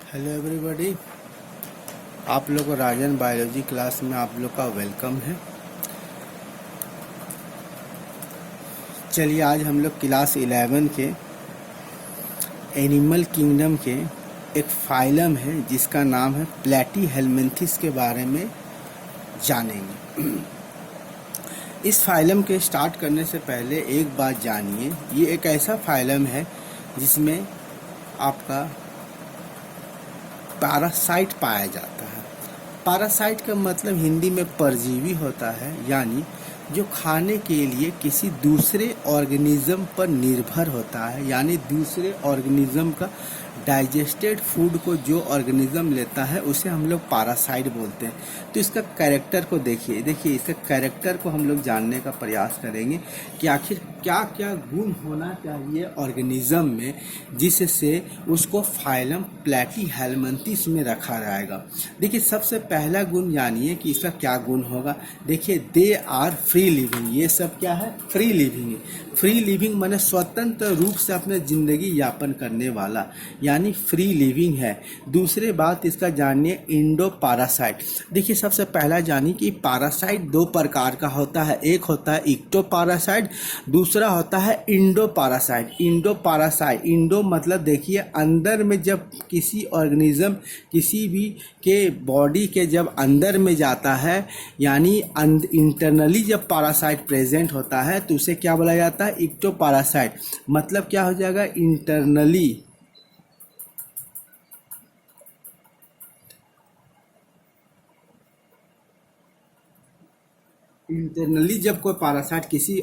Hello everybody, आप लोग को राजन बायोलॉजी क्लास में आप लोग का वेलकम है। चलिए आज हम लोग क्लास 11 के एनिमल किंगडम के एक फाइलम है जिसका नाम है प्लैटीहेल्मिन्थस के बारे में जानेंगे। इस फाइलम के स्टार्ट करने से पहले एक बात जानिए, ये एक ऐसा फाइलम है जिसमें आपका पैरासाइट पाया जाता है। पैरासाइट का मतलब हिंदी में परजीवी होता है, यानी जो खाने के लिए किसी दूसरे ऑर्गेनिज्म पर निर्भर होता है, यानी दूसरे ऑर्गेनिज्म का डाइजेस्टेड फूड को जो ऑर्गेनिज्म लेता है उसे हम लोग पैरासाइट बोलते हैं। तो इसका कैरेक्टर को देखिए इसका कैरेक्टर को हम लोग जानने का प्रयास करेंगे कि आखिर क्या क्या गुण होना चाहिए ऑर्गेनिज्म में जिससे उसको फाइलम प्लैटीहेल्मिन्थस में रखा जाएगा। देखिए सबसे पहला गुण जानिए कि इसका क्या गुण होगा। देखिए दे आर फ्री लिविंग, ये सब क्या है? फ्री लिविंग है। फ्री लिविंग माने स्वतंत्र रूप से अपने ज़िंदगी यापन करने वाला, यानी फ्री लिविंग है। दूसरे बात इसका जानिए इंडो पैरासाइट। देखिए सबसे पहला जानिए कि पैरासाइट दो प्रकार का होता है, एक होता है इक्टो पैरासाइट, दूसरा होता है Indo parasite. Indo parasite, Indo मतलब देखिए अंदर में जब किसी ऑर्गेनिज्म किसी भी के बॉडी के जब अंदर में जाता है, यानी इंटरनली जब पैरासाइट प्रेजेंट होता है तो उसे क्या बोला जाता है? Ecto parasite. मतलब क्या हो जाएगा? इंटरनली जब कोई पैरासाइट किसी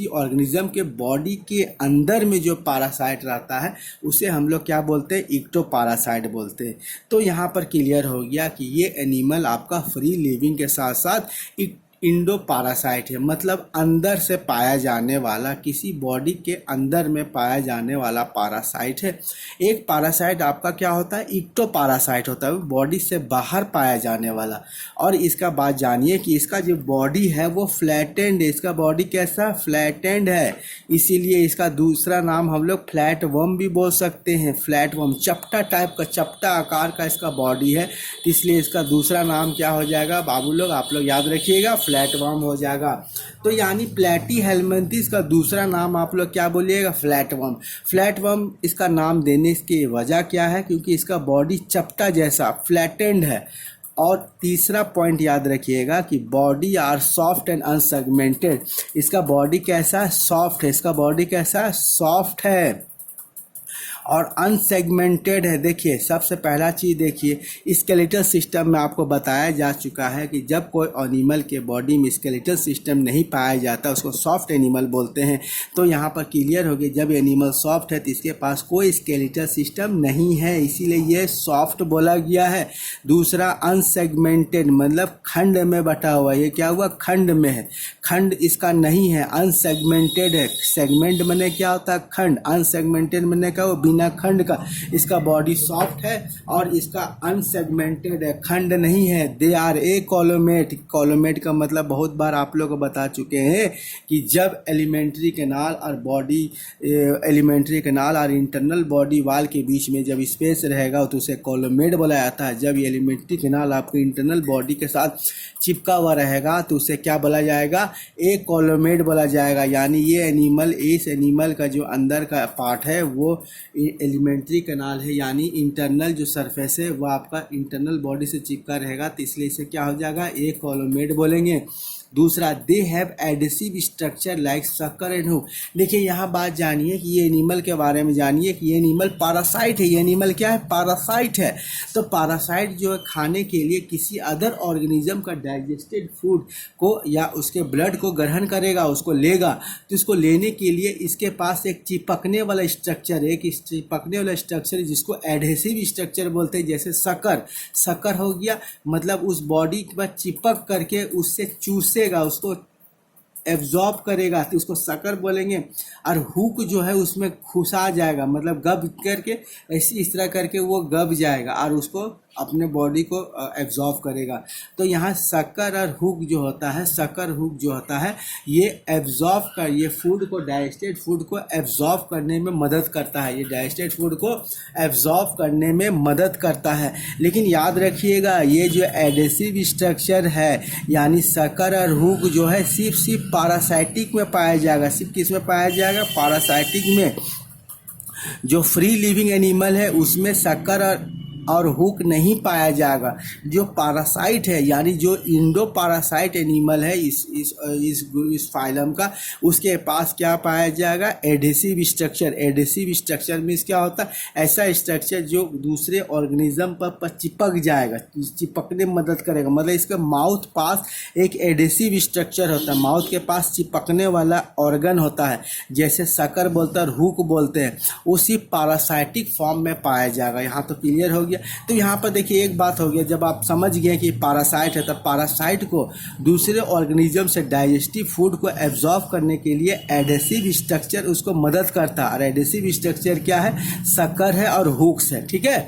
ऑर्गेनिज्म के बॉडी के अंदर में जो पैरासाइट रहता है उसे हम लोग क्या बोलते हैं? इक्टो पैरासाइट बोलते हैं। तो यहाँ पर क्लियर हो गया कि ये एनिमल आपका फ्री लिविंग के साथ साथ इंडो पैरासाइट है, मतलब अंदर से पाया जाने वाला, किसी बॉडी के अंदर में पाया जाने वाला पैरासाइट है। एक पैरासाइट आपका क्या होता है? इक्टो पैरासाइट होता है, बॉडी से बाहर पाया जाने वाला। और इसका बात जानिए कि इसका जो बॉडी है वो फ्लैटेंड है। इसका बॉडी कैसा? फ्लैटेंड है, इसीलिए इसका दूसरा नाम हम लोग फ्लैट वर्म भी बोल सकते हैं। फ्लैट वर्म चपटा टाइप का, चपटा आकार का इसका बॉडी है, इसलिए इसका दूसरा नाम क्या हो जाएगा बाबू लोग? आप लोग याद रखिएगा, फ्लैट वर्म हो जाएगा। तो यानी प्लैटीहेल्मिन्थस का दूसरा नाम आप लोग क्या बोलिएगा? Flat worm. फ्लैट वर्म इसका नाम देने की वजह क्या है? क्योंकि इसका बॉडी चपटा जैसा फ्लैटेंड है। और तीसरा पॉइंट याद रखिएगा कि body are soft and unsegmented. इसका बॉडी कैसा है? सॉफ्ट है। इसका बॉडी कैसा है? सॉफ्ट है और अनसेगमेंटेड है। देखिए सबसे पहला चीज़ देखिए, स्केलेटल सिस्टम में आपको बताया जा चुका है कि जब कोई एनिमल के बॉडी में स्केलेटल सिस्टम नहीं पाया जाता उसको सॉफ्ट एनिमल बोलते हैं। तो यहाँ पर क्लियर हो गया, जब एनिमल सॉफ्ट है तो इसके पास कोई स्केलेटल सिस्टम नहीं है, इसीलिए ये सॉफ्ट बोला गया है। दूसरा अनसेगमेंटेड मतलब खंड में बटा हुआ, ये क्या हुआ? खंड में है। खंड इसका नहीं है, अनसेगमेंटेड है। सेगमेंट माने क्या होता है? खंड। अनसेगमेंटेड माने क्या? वो बिना खंड का। इसका बॉडी सॉफ्ट है और इसका अनसेगमेंटेड है, खंड नहीं है। They R A कॉलोमेट। कॉलोमेट का मतलब बहुत बार आप लोग को बता चुके हैं कि जब एलिमेंट्री कैनाल और इंटरनल बॉडी वाल के बीच में जब स्पेस रहेगा तो उसे कॉलोमेट बोला जाता है। जब ये एलिमेंट्री कैनाल आपके इंटरनल बॉडी के साथ चिपका हुआ रहेगा तो उसे क्या बोला जाएगा? ए कॉलोमेट बोला जाएगा। यानी ये एनिमल, इस एनिमल का जो अंदर का पार्ट है वो एलिमेंट्री कैनाल है, यानी इंटरनल जो सरफेस है वो आपका इंटरनल बॉडी से चिपका रहेगा, तो इसलिए इसे क्या हो जाएगा? ए कॉलोमेट बोलेंगे। दूसरा they have adhesive structure like शक्कर एंड हुक। देखिए यहाँ बात जानिए कि ये एनिमल के बारे में जानिए कि ये एनिमल पैरासाइट है। ये एनिमल क्या है? पैरासाइट है। तो पैरासाइट जो है खाने के लिए किसी अदर ऑर्गेनिज्म का डाइजेस्टेड फूड को या उसके ब्लड को ग्रहण करेगा, उसको लेगा। तो इसको लेने के लिए इसके पास एक चिपकने वाला स्ट्रक्चर है, एक चिपकने वाला स्ट्रक्चर जिसको एडहेसिव स्ट्रक्चर बोलते हैं। जैसे शक्कर हो गया, मतलब उस बॉडी पर चिपक करके उससे चूसेगा, उसको एब्जॉर्ब करेगा तो उसको शक्कर बोलेंगे, और हुक जो है उसमें घुसा जाएगा, मतलब गब करके ऐसी इस तरह करके वो गब जाएगा और उसको अपने बॉडी को एब्जॉर्ब करेगा। तो यहाँ शक्कर और हुक जो होता है, शक्कर हुक जो होता है, ये एब्जॉर्ब कर, ये फूड को, डाइजेस्टेड फूड को एब्जॉर्ब करने में मदद करता है, ये डाइजेस्टेड फूड को एब्जॉर्ब करने में मदद करता है। लेकिन याद रखिएगा ये जो एडेसिव स्ट्रक्चर है यानी शक्कर और हुक जो है सिर्फ पैरासाइटिक में पाया जाएगा। सिर्फ किस में पाया जाएगा? पैरासाइटिक में। जो फ्री लिविंग एनिमल है उसमें शक्कर और हुक नहीं पाया जाएगा। जो पैरासाइट है यानी जो इंडो पैरासाइट एनिमल है इस फाइलम का, उसके पास क्या पाया जाएगा? Adhesive structure. Adhesive structure means क्या होता है? ऐसा स्ट्रक्चर जो दूसरे ऑर्गेनिज्म पर चिपक जाएगा, चिपकने में मदद करेगा। मतलब इसका माउथ पास एक एडेसिव स्ट्रक्चर होता है, माउथ के पास चिपकने वाला ऑर्गन होता है, जैसे शक्कर बोलते हैं और हुक बोलते हैं, उसी पैरासाइटिक फॉर्म में पाया जाएगा। यहाँ तो क्लियर हो गया। तो यहाँ पर देखिए एक बात हो गया, जब आप समझ गए कि पैरासाइट है, तब पैरासाइट को दूसरे ऑर्गेनिज्म से डाइजेस्टिव फूड को एब्जॉर्ब करने के लिए एडेसिव स्ट्रक्चर उसको मदद करता है। और एडेसिव स्ट्रक्चर क्या है? शक्कर है और हुक्स है। ठीक है,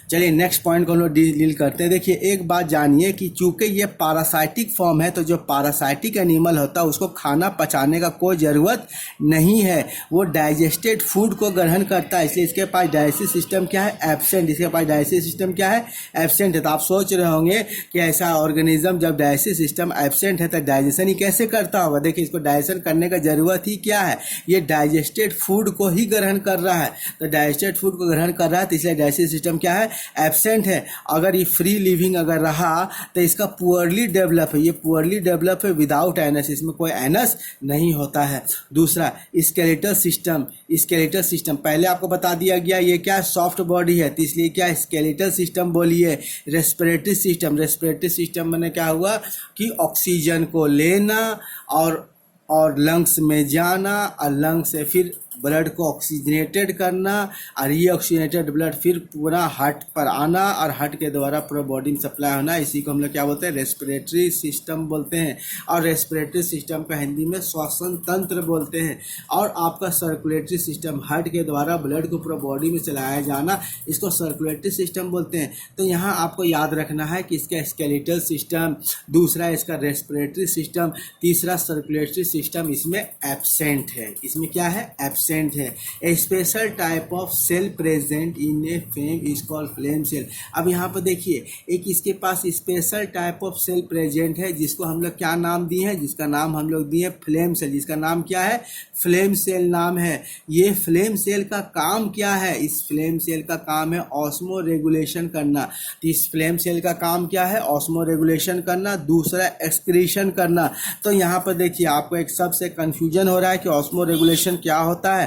चलिए नेक्स्ट पॉइंट को हम लोग डील करते हैं। देखिए एक बात जानिए कि चूंकि ये पैरासाइटिक फॉर्म है, तो जो पैरासाइटिक एनिमल होता है उसको खाना पचाने का कोई ज़रूरत नहीं है, वो डाइजेस्टेड फूड को ग्रहण करता है, इसलिए इसके पास डाइजेस्टिव सिस्टम क्या है? एब्सेंट। इसके पास डाइजेस्टिव सिस्टम क्या है? एब्सेंट है। तो आप सोच रहे होंगे कि ऐसा ऑर्गेनिज्म जब डाइजेस्टिव सिस्टम एब्सेंट है तो डाइजेशन ही कैसे करता होगा? देखिए इसको डाइजेशन करने का ज़रूरत ही क्या है? ये डाइजेस्टेड फूड को ही ग्रहण कर रहा है। तो डाइजेस्टेड फूड को ग्रहण कर रहा है, तो इसलिए डाइजेस्टिव सिस्टम क्या है? एब्सेंट है। अगर ये फ्री लिविंग अगर रहा तो इसका पुअरली डेवलप है, ये पुअरली डेवलप है विदाउट एनस, इसमें कोई एनस नहीं होता है। दूसरा स्केलेटल सिस्टम। स्केलेटल सिस्टम पहले आपको बता दिया गया ये क्या? सॉफ्ट बॉडी है, तो इसलिए क्या स्केलेटल सिस्टम बोलिए। Respiratory system. रेस्पिरेटरी सिस्टम में क्या हुआ कि ऑक्सीजन को लेना और लंग्स में जाना, और लंग्स से फिर ब्लड को ऑक्सीजनेटेड करना, और ये ऑक्सीजनेटेड ब्लड फिर पूरा हार्ट पर आना और हार्ट के द्वारा पूरा बॉडी में सप्लाई होना, इसी को हम लोग क्या बोलते हैं? रेस्पिरेटरी सिस्टम बोलते हैं। और रेस्पिरेटरी सिस्टम का हिंदी में श्वसन तंत्र बोलते हैं। और आपका सर्कुलेटरी सिस्टम, हार्ट के द्वारा ब्लड को पूरा बॉडी में चलाया जाना, इसको सर्कुलेटरी सिस्टम बोलते हैं। तो यहाँ आपको याद रखना है कि इसका स्केलेटल सिस्टम, दूसरा इसका रेस्पिरेटरी सिस्टम, तीसरा सर्कुलेटरी सिस्टम इसमें एब्सेंट है। इसमें क्या है? एब्सेंट है। A special type of cell present in a flame is called flame cell. अब यहाँ पर देखिए एक इसके पास special type of cell present है, जिसको हम लोग क्या नाम दिए हैं? जिसका नाम हम लोग दिए फ्लेम सेल। जिसका नाम क्या है? फ्लेम सेल नाम है। ये फ्लेम सेल का काम क्या है? इस फ्लेम सेल का काम है ऑस्मो रेगुलेशन करना। तो इस फ्लेम सेल का काम क्या है? ऑस्मो रेगुलेशन करना। दूसरा एक्सक्रीशन करना। तो यहाँ पर देखिए आपको एक सबसे कंफ्यूजन हो रहा है कि ऑस्मो रेगुलेशन क्या होता है।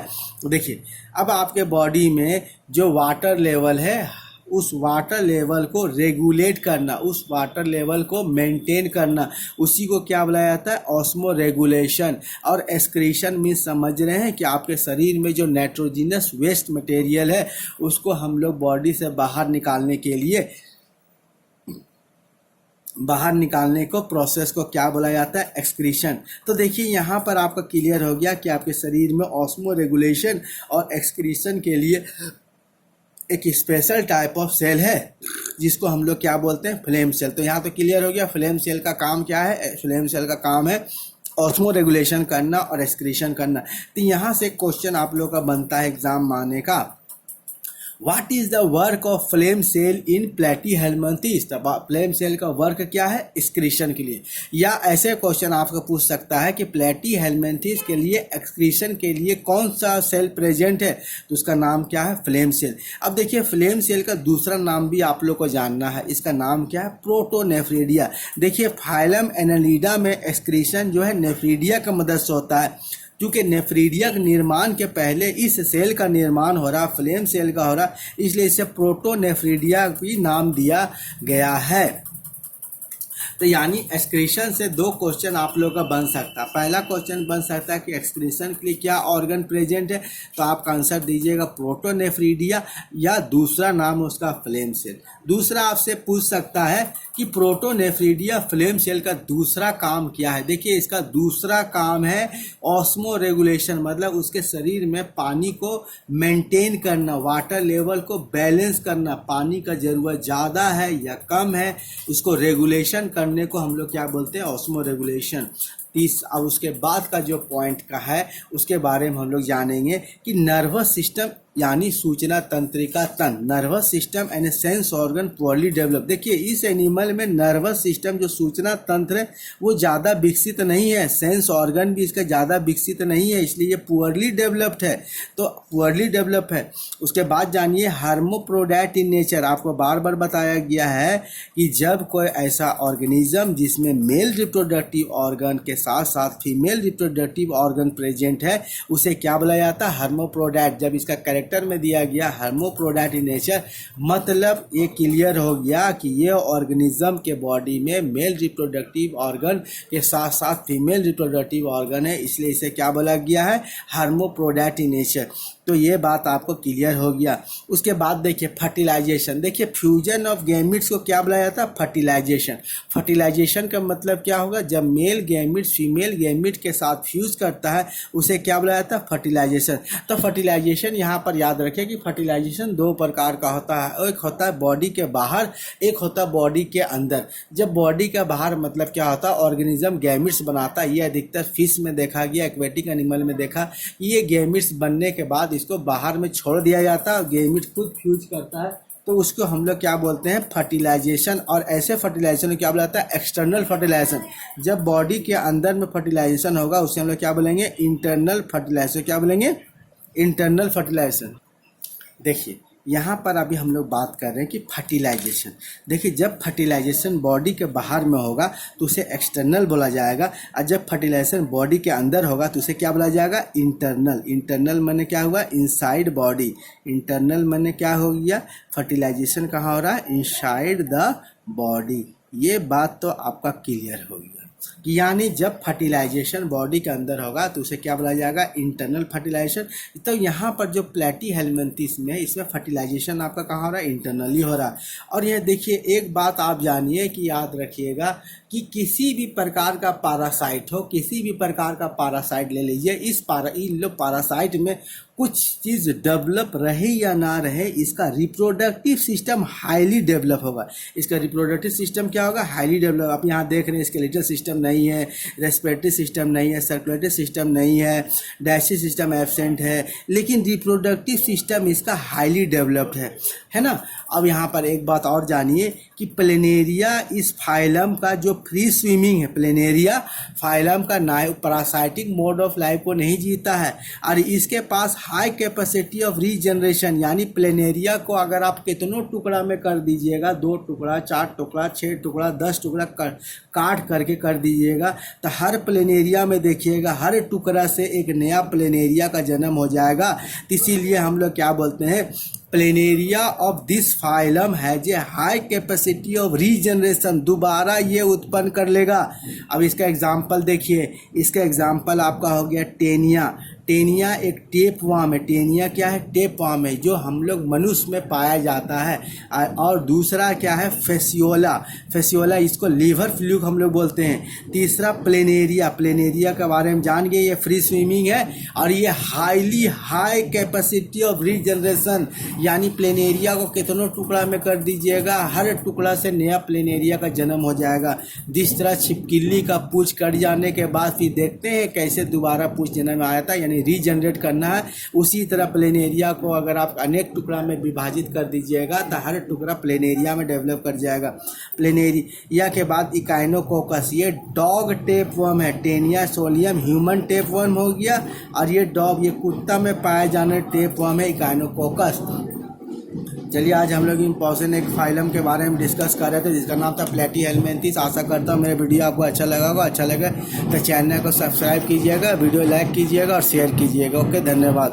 देखिए अब आपके बॉडी में जो वाटर लेवल है, उस वाटर लेवल को रेगुलेट करना, उस वाटर लेवल को मेंटेन करना, उसी को क्या बुलाया जाता है? Osmo regulation. और एक्सक्रीशन में समझ रहे हैं कि आपके शरीर में जो नाइट्रोजिनस वेस्ट मटेरियल है उसको हम लोग बॉडी से बाहर निकालने को प्रोसेस को क्या बोला जाता है? एक्सक्रीशन। तो देखिए यहाँ पर आपका क्लियर हो गया कि आपके शरीर में ऑस्मो रेगुलेशन और एक्सक्रीशन के लिए एक स्पेशल टाइप ऑफ सेल है, जिसको हम लोग क्या बोलते हैं? Flame cell. तो यहाँ तो क्लियर हो गया फ्लेम सेल का काम क्या है? फ्लेम सेल का काम है ऑस्मो रेगुलेशन करना और एक्सक्रीशन करना। तो यहाँ से क्वेश्चन आप लोग का बनता है एग्जाम में आने का, what is the work of flame cell in platyhelminthes? Flame cell का वर्क क्या है? एक्सक्रीशन के लिए। या ऐसे क्वेश्चन आपको पूछ सकता है कि प्लेटीहेल्मिन्थेस के लिए एक्सक्रीशन के लिए कौन सा सेल प्रेजेंट है? तो उसका नाम क्या है? Flame cell. अब देखिए फ्लेम सेल का दूसरा नाम भी आप लोग को जानना है, इसका नाम क्या है? प्रोटोनेफ्रिडिया। देखिए फाइलम एनालिडा में एक्सक्रीशन जो है नेफ्रिडिया की मदद से होता है। क्योंकि नेफ्रिडिया के निर्माण के पहले इस सेल का निर्माण हो रहा, फ्लेम सेल का हो रहा, इसलिए इसे प्रोटोनेफ्रिडिया भी नाम दिया गया है। तो यानी एक्सक्रीशन से दो क्वेश्चन आप लोगों का बन सकता है। पहला क्वेश्चन बन सकता है कि एक्सक्रीशन के लिए क्या ऑर्गन प्रेजेंट है, तो आपका आंसर दीजिएगा प्रोटोनेफ्रीडिया, या दूसरा नाम उसका फ्लेम सेल। दूसरा आपसे पूछ सकता है कि प्रोटोनेफ्रीडिया फ्लेम सेल का दूसरा काम क्या है। देखिए इसका दूसरा काम है ऑस्मो रेगुलेशन, मतलब उसके शरीर में पानी को मेंटेन करना, वाटर लेवल को बैलेंस करना, पानी का ज़रूरत ज़्यादा है या कम है उसको रेगुलेशन करने को हम लोग क्या बोलते हैं, ऑस्मो रेगुलेशन। अब उसके बाद का जो पॉइंट का है उसके बारे में हम लोग जानेंगे कि नर्वस सिस्टम यानी सूचना तंत्रिका तंत्र, nervous system and sense organ poorly develop. देखिए इस एनिमल में नर्वस सिस्टम जो सूचना तंत्र है वो ज़्यादा विकसित नहीं है, सेंस ऑर्गन भी इसका ज़्यादा विकसित नहीं है, इसलिए ये पुअरली डेवलप्ड है, तो पुअरली डेवलप है। उसके बाद जानिए हर्मोप्रोडैट इन नेचर, आपको बार बार बताया गया है कि जब कोई ऐसा ऑर्गेनिज्म जिसमें मेल रिप्रोडक्टिव ऑर्गन के साथ साथ फीमेल रिप्रोडक्टिव ऑर्गन प्रेजेंट है उसे क्या बोला जाता है, हर्मोप्रोडैट। जब इसका कैरेक्टर में दिया गया हर्मोप्रोडैट इन नेचर, मतलब ये क्लियर हो गया कि ये ऑर्गेनिज्म के बॉडी में मेल रिप्रोडक्टिव ऑर्गन के साथ साथ फीमेल रिप्रोडक्टिव ऑर्गन है, इसलिए इसे क्या बोला गया है, हर्मोप्रोडैट इन नेचर। तो ये बात आपको क्लियर हो गया। उसके बाद देखिए फर्टिलाइजेशन, देखिए फ्यूजन ऑफ गैमिट्स को क्या बुलाया जाता है, फर्टिलाइजेशन। फर्टिलाइजेशन का मतलब क्या होगा, जब मेल गैमिट्स फीमेल गैमिट के साथ फ्यूज करता है उसे क्या बुलाया जाता है, फर्टिलाइजेशन। तो फर्टिलाइजेशन यहाँ पर याद रखें कि फर्टिलाइजेशन दो प्रकार का होता है, एक होता है बॉडी के बाहर, एक होता है बॉडी के अंदर। जब बॉडी के बाहर मतलब क्या होता है, ऑर्गेनिज्म गैमिट्स बनाता है, ये अधिकतर फिश में देखा गया, एक्वेटिक एनिमल में देखा, ये गैमिट्स बनने के बाद इसको बाहर में छोड़ दिया जाता है और गैमिट खुद फ्यूज करता है, तो उसको हम लोग क्या बोलते हैं, फर्टिलाइजेशन। और ऐसे फर्टिलाइजेशन को क्या बोलता है, एक्सटर्नल फर्टिलाइजेशन। जब बॉडी के अंदर में फर्टिलाइजेशन होगा उसे हम लोग क्या बोलेंगे, इंटरनल फर्टिलाइजेशन। क्या बोलेंगे, इंटरनल फर्टिलाइजेशन। देखिए यहाँ पर अभी हम लोग बात कर रहे हैं कि फर्टिलाइजेशन। देखिए जब फर्टिलाइजेशन बॉडी के बाहर में होगा तो उसे एक्सटर्नल बोला जाएगा, और जब फर्टिलाइजेशन बॉडी के अंदर होगा तो उसे क्या बोला जाएगा, इंटरनल। इंटरनल माने क्या हुआ, इनसाइड बॉडी। इंटरनल माने क्या हो गया, फर्टिलाइजेशन कहाँ हो रहा है, इनसाइड द बॉडी। ये बात तो आपका क्लियर हो गया कि यानी जब फर्टिलाइजेशन बॉडी के अंदर होगा तो उसे क्या बोला जाएगा, इंटरनल फर्टिलाइजेशन। तो यहाँ पर जो प्लेटीहेल्मिन्थस में इसमें फर्टिलाइजेशन आपका कहाँ हो रहा है, इंटरनली हो रहा है। और यह देखिए एक बात आप जानिए कि याद रखिएगा कि किसी भी प्रकार का पैरासाइट हो, किसी भी प्रकार का पैरासाइट ले लीजिए, इन लोग पैरासाइट में कुछ चीज़ डेवलप रहे या ना रहे, इसका रिप्रोडक्टिव सिस्टम हाईली डेवलप होगा। इसका रिप्रोडक्टिव सिस्टम क्या होगा, हाईली डेवलप। आप यहाँ देख रहे हैं स्केलेटल सिस्टम नहीं है, रेस्पिरेटरी सिस्टम नहीं है, सर्कुलेटरी सिस्टम नहीं है, डाइजेस्टिव सिस्टम एब्सेंट है, लेकिन रिप्रोडक्टिव सिस्टम इसका हाईली डेवलप्ड है ना। अब यहाँ पर एक बात और जानिए कि प्लेनेरिया इस फाइलम का जो फ्री स्विमिंग है, प्लेनेरिया फाइलम का पैरासाइटिक मोड ऑफ लाइफ को नहीं जीता है, और इसके पास हाई कैपेसिटी ऑफ रीजनरेशन। यानी प्लेनेरिया को अगर आप कितनों टुकड़ा में कर दीजिएगा, 2 टुकड़ा 4 टुकड़ा 6 टुकड़ा 10 टुकड़ा काट करके कर दीजिएगा, तो हर प्लेनेरिया में देखिएगा हर टुकड़ा से एक नया प्लेनेरिया का जन्म हो जाएगा। इसीलिए हम लोग क्या बोलते हैं, planaria of this phylum has a high capacity of regeneration, दोबारा ये उत्पन्न कर लेगा। अब इसका एग्जाम्पल देखिए, इसका एग्जाम्पल आपका हो गया टेनिया। टेनिया एक टेप वार्म है। टेनिया क्या है, टेप वार्म है, जो हम लोग मनुष्य में पाया जाता है। और दूसरा क्या है, फेसियोला। फेसियोला इसको लीवर फ्लूक हम लोग बोलते हैं। तीसरा प्लेनेरिया। प्लेनेरिया के बारे में जान गए, ये फ्री स्विमिंग है और ये हाई कैपेसिटी ऑफ रीजनरेशन। यानी प्लेनेरिया को कितनों टुकड़ा में कर दीजिएगा, हर टुकड़ा से नया प्लेनेरिया का जन्म हो जाएगा। जिस तरह छिपकली का पूंछ कट जाने के बाद फिर देखते हैं कैसे दोबारा पूंछ जन्म में आया था, यानी रीजनरेट करना है, उसी तरह प्लेनेरिया को अगर आप अनेक टुकड़ा में विभाजित कर दीजिएगा तो हर टुकड़ा प्लेनेरिया में डेवलप कर जाएगा। प्लेनेरिया के बाद इकाइनोकोकस, ये डॉग टेप वर्म है। Taenia solium human tape worm हो गया, और ये डॉग, ये कुत्ता में पाए जाने टेप वर्म है इकाइनोकोकस। चलिए आज हम लोग इम्पोर्टेंट एक फाइलम के बारे में डिस्कस कर रहे थे जिसका नाम था प्लेटीहेल्मिन्थस। आशा करता हूँ मेरे वीडियो आपको अच्छा लगा होगा। अच्छा लगे तो चैनल को सब्सक्राइब कीजिएगा, वीडियो लाइक कीजिएगा और शेयर कीजिएगा। ओके, धन्यवाद।